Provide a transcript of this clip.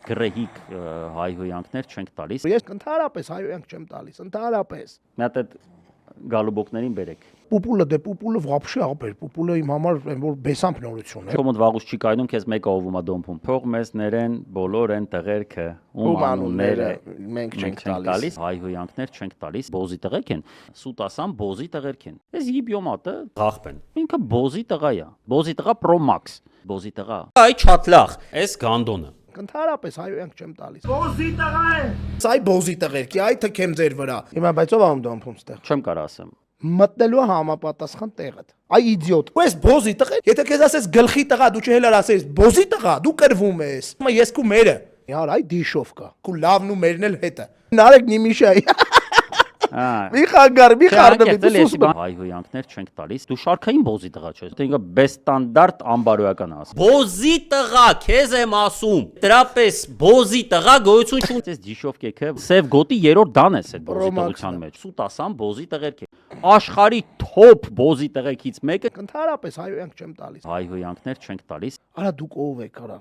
գրեհիկ հայհոյանքներ չենք տալիս։ Ես ընդհանրապես հայհոյանք չեմ տալիս, ընդհանրապես։ Մի հատ այդ գալուբոկներին բերեք։ Պուպուլը պուպուլը вообще ապեր, պուպուլը իմ համար այն որ բեսամp նորություն է։ Քո մոտ վաղուց չի կայնում, քեզ մեկը ով ումա դոմփում։ Փող մեզ ներեն, բոլոր են տղերքը, ում անունները մենք չենք տալիս։ Հայհոյանքներ չենք տալիս, բոզի տղերք են։ Սուտ ասամ, բոզի տղերք են։ Այս իբիոմատը ղախպեն։ Ինքը բոզի տղա է։ Բոզի տղա Pro Max, բոզի տղա։ Այ չաթլախ, այս գանդոնը։ Ընդհանրապես հայհոյանք չեմ տալիս։ Բոզի տղա է։ Սա բոզի տղերքի, այ թքեմ ձեր վրա։ Հիմա բայց ով ամ դոմփում ստեղ։ Չեմ կարող ասեմ։ Մտնելու համապատասխան տեղդ։ Այ իդիոտ։ Ու այս բոզի տղա, եթե քեզ ասես գլխի տղա, դու չհելար ասես բոզի տղա, դու կրվում ես։ Հիմա ես քու մերը։ Իհար այ դիշով կա։ Քու լավն ու մերն էլ հետը։ Նարեկ նիմիշայ։ Մի խանգար, մի խառնվի։ Հայհոյանքներ չենք տալիս։ Դու շարքային բոզի տղա չես։ Դու ինքը բեստանդարտ ամբարոյական ասում։ Բոզի տղա, քեզ եմ ասում։ Դրապես բոզի տղա գոյություն չունի։ Այս դիշով կեքը սև գոտի երրորդ դան ես այդ բոզի տղության մեջ։ Սուտ ասամ բոզի տղերք է։ Աշխարհի թոփ բոզի տղեկից մեկը Ընդհանրապես հայհոյանք չեմ տալիս։ հայհոյանքներ չենք տալիս։ Արա դուք ով եք արա։